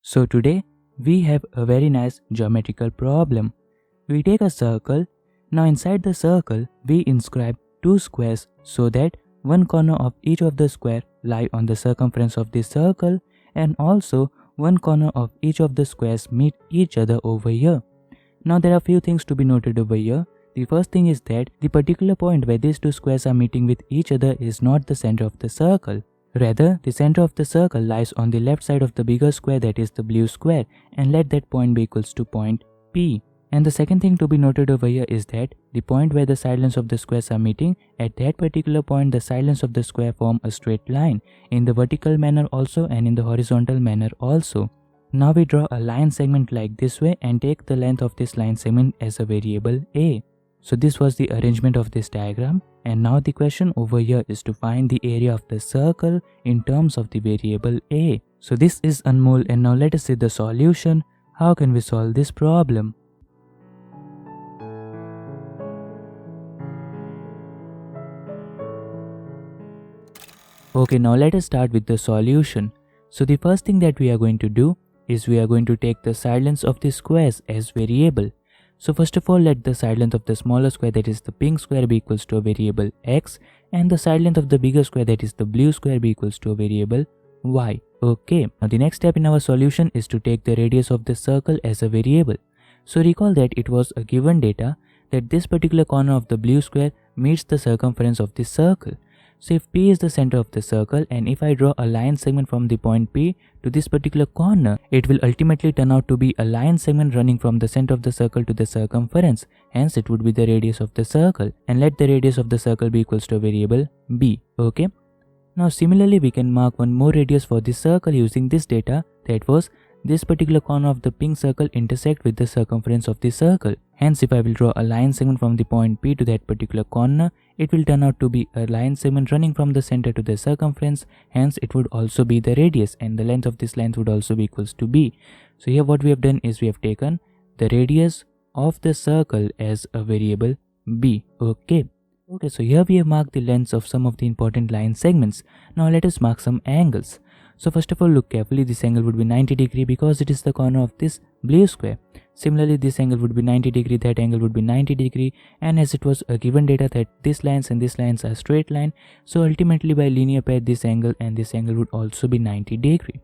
So today we have a very nice geometrical problem. We take a circle. Now inside the circle we inscribe two squares so that one corner of each of the square lie on the circumference of the circle, and also one corner of each of the squares meet each other over here. Now there are few things to be noted over here. The first thing is that the particular point where these two squares are meeting with each other is not the center of the circle. Rather, the center of the circle lies on the left side of the bigger square, that is the blue square, and let that point be equals to point P. And the second thing to be noted over here is that the point where the side lengths of the squares are meeting, at that particular point the side lengths of the square form a straight line in the vertical manner also and in the horizontal manner also. Now we draw a line segment like this way and take the length of this line segment as a variable a. So this was the arrangement of this diagram, and now the question over here is to find the area of the circle in terms of the variable a. So this is Anmol, and now let us see the solution. How can we solve this problem? Okay, now let us start with the solution. So the first thing that we are going to do is we are going to take the side lengths of the squares as variable. So first of all, let the side length of the smaller square, that is the pink square, be equals to a variable x, and the side length of the bigger square, that is the blue square, be equals to a variable y. Okay, now the next step in our solution is to take the radius of the circle as a variable. So recall that it was a given data that this particular corner of the blue square meets the circumference of the circle. So if P is the center of the circle, and if I draw a line segment from the point P to this particular corner, it will ultimately turn out to be a line segment running from the center of the circle to the circumference. Hence it would be the radius of the circle, and let the radius of the circle be equals to a variable b. Okay. Now similarly we can mark one more radius for this circle using this data, that was this particular corner of the pink circle intersect with the circumference of the circle. Hence if I will draw a line segment from the point P to that particular corner, it will turn out to be a line segment running from the center to the circumference. Hence it would also be the radius, and the length of this length would also be equals to b. So here what we have done is we have taken the radius of the circle as a variable b. Okay, so here we have marked the lengths of some of the important line segments. Now let us mark some angles. So first of all, look carefully. This angle would be 90 degree because it is the corner of this blue square. Similarly, this angle would be 90 degree, that angle would be 90 degree, and as it was a given data that these lines and these lines are straight line, so ultimately by linear pair this angle and this angle would also be 90 degree.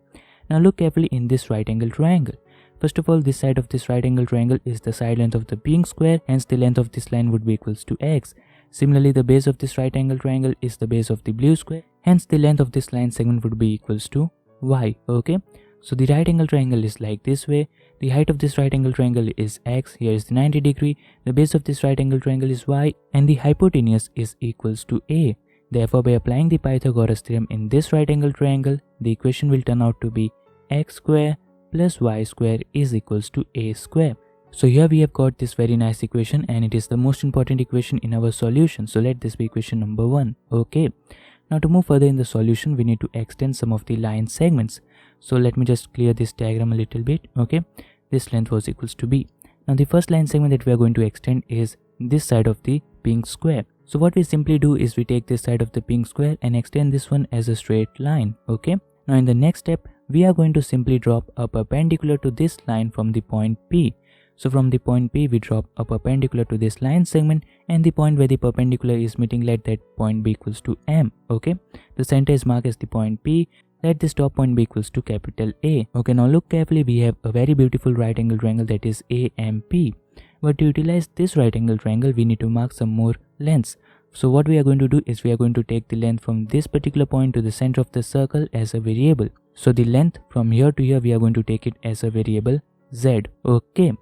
Now look carefully in this right angle triangle. First of all, this side of this right angle triangle is the side length of the pink square, hence the length of this line would be equals to x. Similarly, the base of this right angle triangle is the base of the blue square, hence the length of this line segment would be equals to y. Okay, so the right angle triangle is like this way. The height of this right angle triangle is x, here is the 90 degree, the base of this right angle triangle is y, and the hypotenuse is equals to a. Therefore, by applying the Pythagoras theorem in this right angle triangle, the equation will turn out to be x square plus y square is equals to a square. So here we have got this very nice equation, and it is the most important equation in our solution. So let this be equation number 1. Okay. Now to move further in the solution, we need to extend some of the line segments. So let me just clear this diagram a little bit. Okay. This length was equals to b. Now the first line segment that we are going to extend is this side of the pink square. So what we simply do is we take this side of the pink square and extend this one as a straight line. Okay. Now in the next step, we are going to simply drop a perpendicular to this line from the point P. So from the point P, we drop a perpendicular to this line segment, and the point where the perpendicular is meeting, let that point be equals to M. Okay, the center is marked as the point P. Let this top point be equals to capital A. Okay, now look carefully. We have a very beautiful right angle triangle, that is AMP. But to utilize this right angle triangle, we need to mark some more lengths. So what we are going to do is we are going to take the length from this particular point to the center of the circle as a variable. So the length from here to here, we are going to take it as a variable z. Okay.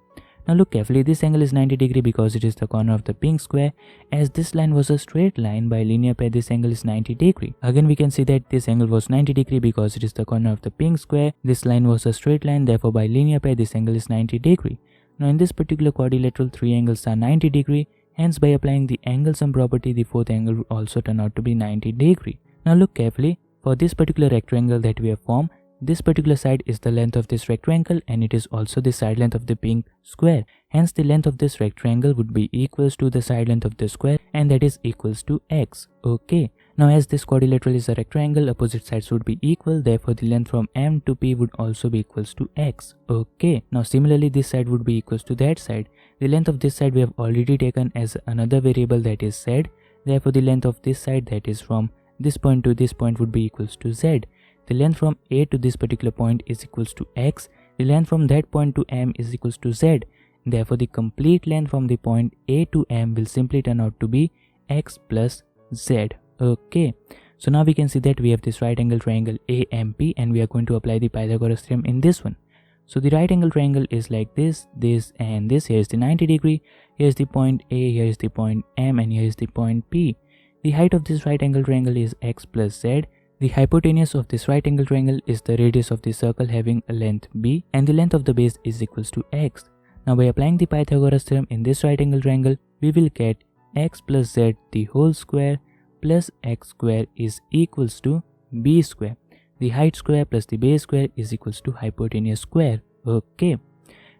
Now look carefully, this angle is 90 degree because it is the corner of the pink square. As this line was a straight line, by linear pair this angle is 90 degree. Again we can see that this angle was 90 degree because it is the corner of the pink square. This line was a straight line, therefore by linear pair this angle is 90 degree. Now in this particular quadrilateral, three angles are 90 degree. Hence by applying the angle sum property, the fourth angle will also turn out to be 90 degree. Now look carefully, for this particular rectangle that we have formed, this particular side is the length of this rectangle and it is also the side length of the pink square. Hence the length of this rectangle would be equals to the side length of the square, and that is equals to x. Okay. Now as this quadrilateral is a rectangle, opposite sides would be equal, therefore the length from M to P would also be equals to x. Okay. Now similarly this side would be equals to that side. The length of this side we have already taken as another variable, that is z. Therefore the length of this side, that is from this point to this point, would be equals to z. The length from A to this particular point is equals to x. The length from that point to M is equals to z. Therefore the complete length from the point A to M will simply turn out to be x plus z. Okay, so now we can see that we have this right angle triangle AMP and we are going to apply the Pythagoras theorem in this one. So the right angle triangle is like this, this and this. Here is the 90 degree, here is the point A, here is the point M, and here is the point P. The height of this right angle triangle is x plus z. The hypotenuse of this right angle triangle is the radius of the circle having a length b, and the length of the base is equals to x. Now by applying the Pythagoras theorem in this right angle triangle, we will get x plus z the whole square plus x square is equals to b square. The height square plus the base square is equals to hypotenuse square. Okay.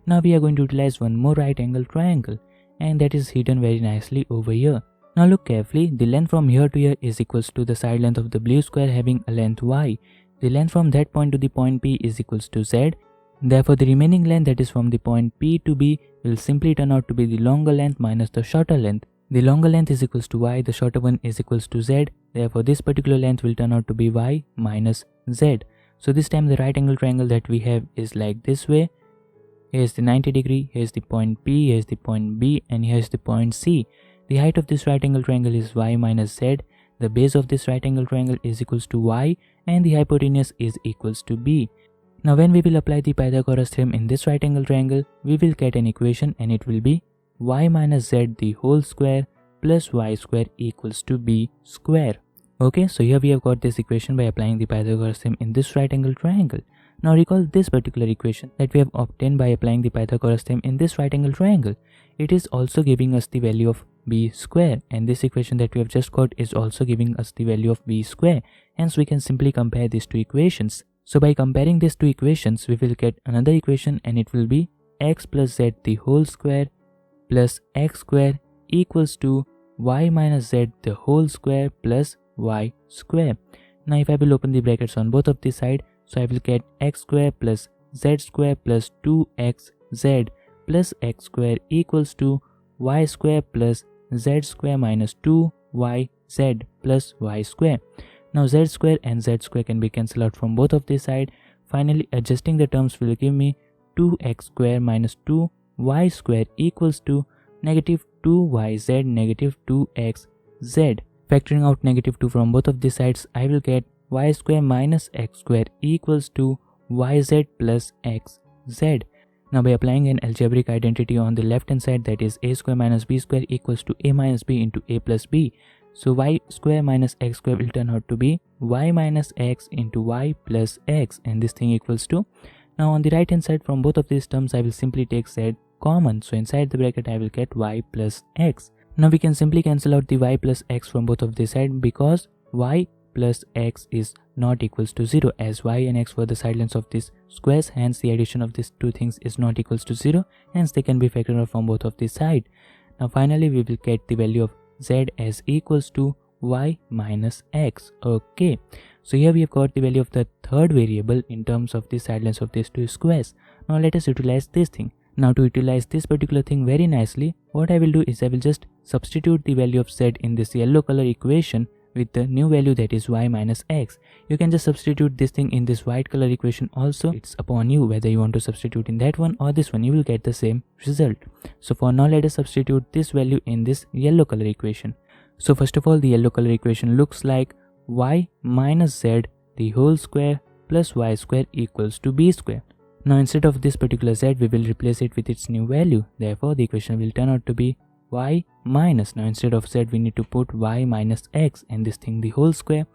Now we are going to utilize one more right angle triangle, and that is hidden very nicely over here. Now look carefully, the length from here to here is equals to the side length of the blue square having a length y. The length from that point to the point P is equals to z. Therefore the remaining length, that is from the point P to B, will simply turn out to be the longer length minus the shorter length. The longer length is equals to y, the shorter one is equals to z. Therefore this particular length will turn out to be y minus z. So this time the right angle triangle that we have is like this way. Here is the 90 degree, here is the point P, here is the point B, and here is the point C. The height of this right angle triangle is y minus z. The base of this right angle triangle is equals to y, and the hypotenuse is equals to b. Now when we will apply the Pythagoras theorem in this right angle triangle, we will get an equation, and it will be y minus z the whole square plus y square equals to b square. Okay, so here we have got this equation by applying the Pythagoras theorem in this right angle triangle. Now recall this particular equation that we have obtained by applying the Pythagoras theorem in this right angle triangle. It is also giving us the value of b square, and this equation that we have just got is also giving us the value of b square. Hence we can simply compare these two equations. So by comparing these two equations, we will get another equation, and it will be x plus z the whole square plus x square equals to y minus z the whole square plus y square. Now if I will open the brackets on both of the side, so I will get x square plus z square plus 2xz plus x square equals to y square plus z square minus 2yz plus y square. Now z square and z square can be cancelled out from both of the side. Finally adjusting the terms will give me 2x square minus 2y square equals to negative 2yz negative 2xz. Factoring out negative 2 from both of the sides, I will get y square minus x square equals to yz plus xz. Now by applying an algebraic identity on the left hand side, that is a square minus b square equals to a minus b into a plus b. So y square minus x square will turn out to be y minus x into y plus x, and this thing equals to, now on the right hand side from both of these terms I will simply take z common, so inside the bracket I will get y plus x. Now we can simply cancel out the y plus x from both of the sides, because y plus x is not equals to 0, as y and x were the side lengths of these squares. Hence the addition of these two things is not equals to 0, hence they can be factored out from both of the sides. Now finally we will get the value of z as equals to y minus x. Okay, so here we have got the value of the third variable in terms of the side lengths of these two squares. Now let us utilize this thing. Now to utilize this particular thing very nicely, what I will do is I will just substitute the value of z in this yellow color equation with the new value, that is y minus x. You can just substitute this thing in this white color equation also. It's upon you whether you want to substitute in that one or this one, you will get the same result. So for now let us substitute this value in this yellow color equation. So first of all, the yellow color equation looks like y minus z the whole square plus y square equals to b square. Now instead of this particular z, we will replace it with its new value. Therefore the equation will turn out to be y minus, now instead of z we need to put y minus x, and this thing the whole square.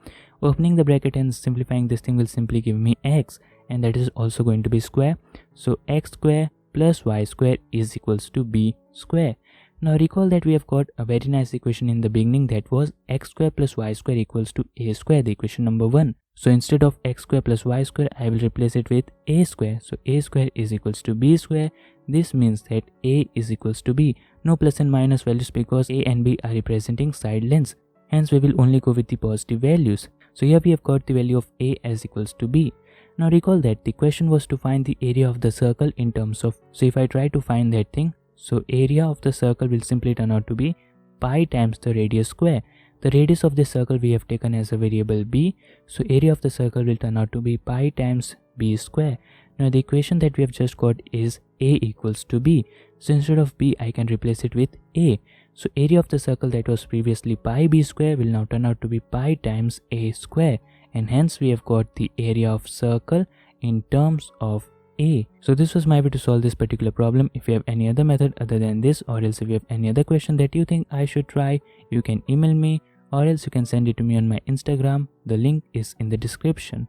Opening the bracket and simplifying this thing will simply give me x, and that is also going to be square. So x square plus y square is equals to b square. Now recall that we have got a very nice equation in the beginning that was x square plus y square equals to a square, the equation number 1. So instead of x square plus y square, I will replace it with a square. So a square is equals to b square. This means that a is equals to b. No plus and minus values because a and b are representing side lengths. Hence we will only go with the positive values. So here we have got the value of a as equals to b. Now recall that the question was to find the area of the circle in terms of, so if I try to find that thing, so area of the circle will simply turn out to be pi times the radius square. The radius of this circle we have taken as a variable b, so area of the circle will turn out to be pi times b square. Now the equation that we have just got is a equals to b. So instead of b, I can replace it with a. So area of the circle that was previously pi b square will now turn out to be pi times a square. And hence we have got the area of circle in terms of a. So this was my way to solve this particular problem. If you have any other method other than this, or else if you have any other question that you think I should try, you can email me, or else you can send it to me on my Instagram. The link is in the description.